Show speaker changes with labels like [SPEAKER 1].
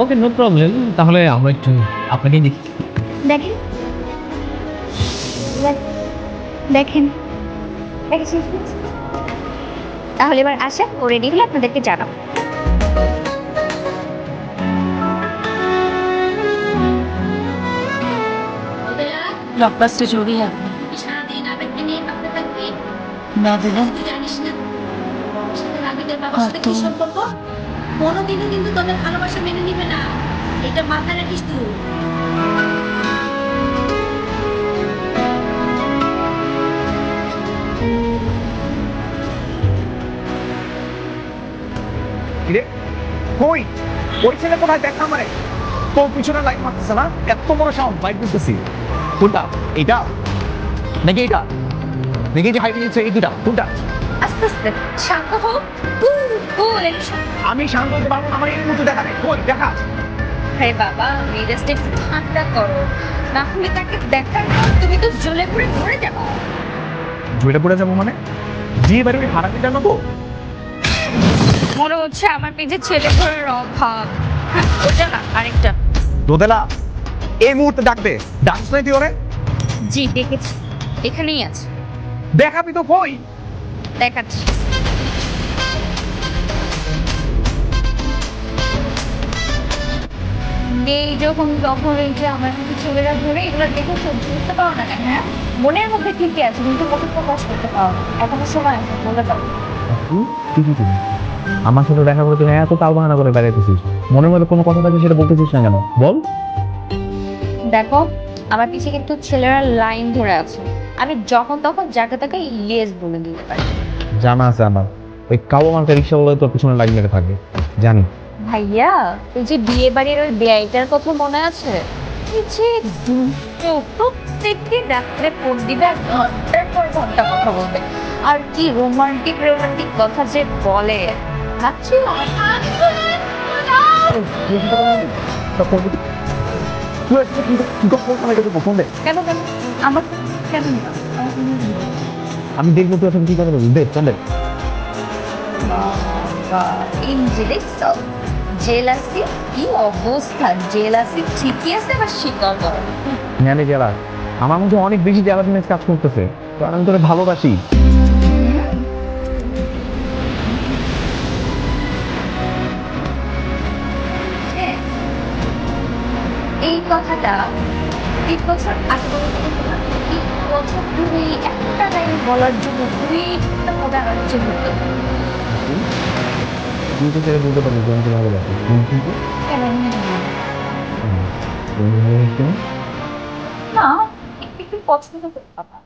[SPEAKER 1] ওকে, no problem. তাহলে আমরা একটু আপনাকেই দেখি।
[SPEAKER 2] দেখেন দেখেন দেখেন, তাহলে এবার আসেন, ও রেডি হলে আপনাদেরকে জানাবো।
[SPEAKER 3] ব্লকবাস্টার জরুরি है না দিলে
[SPEAKER 4] কোনোদিনও কিন্তু তোদের ভালোবাসা মেনে নিবে না, এটা মাথায় রাখিস তুই।
[SPEAKER 5] কই ওই ছেলে কোথায় দেখা মানে তোর পিছনে লাইট মারতেছে না? এত বড় সাউন্ড বাইক দিতেছি। কোনটা? এইটা নাকি এইটা নাকি যে হাইট নিচ্ছে? এই দুটা কোনটা?
[SPEAKER 2] আস্তে আস্তে শান্ত হও।
[SPEAKER 5] আমি শান্ত হতে পারবো না, আমার এই মুহূর্তে দেখা নেই। কই দেখা?
[SPEAKER 2] আরে বাবা, মেজাজটা একটু ঠান্ডা করো, না হলে তাকে দেখার পর তুমি তো জ্বলে পুড়ে মরে যাবা।
[SPEAKER 5] জুয়েটা পড়ে যাবো মানে? বিয়ে বাড়ি হারাতে জানো তো?
[SPEAKER 2] মনে হচ্ছে আমার পেটে ছেলে ঘরের অভাব। ওটা না, আরেকটা।
[SPEAKER 5] রোদেলা, এই মুহূর্তে ডাকবে। ডাকছ নাই তুই ওরে?
[SPEAKER 2] জি দেখেছি, এখানেই আছে।
[SPEAKER 5] দেখাবি তো কই?
[SPEAKER 2] দেখাচ্ছি। এই যখন তখন এই যে আমার মতো ছেলেরা ধরে এগুলো দেখে সহ্য করতে পারো না কেন? হ্যাঁ, মনের মধ্যে ঠিকই আছে কিন্তু মুখে প্রকাশ করতে পারো না। এখনো সময় আছে, বলে দাও।
[SPEAKER 1] আমার সাথে দেখা করে তুই এত তাল বাহানা করে বেড়াইতেছিস, মনের মধ্যে কোনো কথা থাকে সেটা বলতেছিস না কেন বল?
[SPEAKER 2] দেখো, আমার পিছে কিন্তু ছেলেরা লাইন ধরে আছে, আমি যখন তখন যাকে তাকে ইয়েস বলে দিতে পারি।
[SPEAKER 1] জানা আছে আমার, ওই কালো মার্কা রিক্সা বলে তোর পিছনে লাইন লেগে থাকে, জানি।
[SPEAKER 2] ভাইয়া, ওই যে বিয়ে বাড়ির ওই বেআইটার কথা মনে আছে? এই যে প্রত্যেককে ডাকলে ফোন দিবে, ঘন্টার পর ঘন্টা কথা বলবে, আর কি রোমান্টিক রোমান্টিক কথা যে বলে। ভাবছি কেন কেন আমার কেন
[SPEAKER 1] আমি দেখবো তুই এখন কি করে বলবি। দেখ চলে
[SPEAKER 2] জেলাসি, কি অবস্থা! জেলাসি ঠিকই আছে, আবার স্বীকার করে।
[SPEAKER 1] জানি জেলা, আমার মধ্যে অনেক বেশি জেলাসিনেস কাজ করতেছে, কারণ আমি তোরে ভালোবাসি।
[SPEAKER 2] এই কথাটা ৩ বছর আগে বছর ধরে একটা লাইন বলার জন্য ভাবে আমার চিন্তা হতো।
[SPEAKER 1] তুই তো সেটা বুঝতে পারবি যে আমি তোকে ভালোবাসি, কিন্তু
[SPEAKER 2] কেন
[SPEAKER 1] তুমি ভালোবাসি না?
[SPEAKER 2] না, একটু পছন্দ করতে পারবা।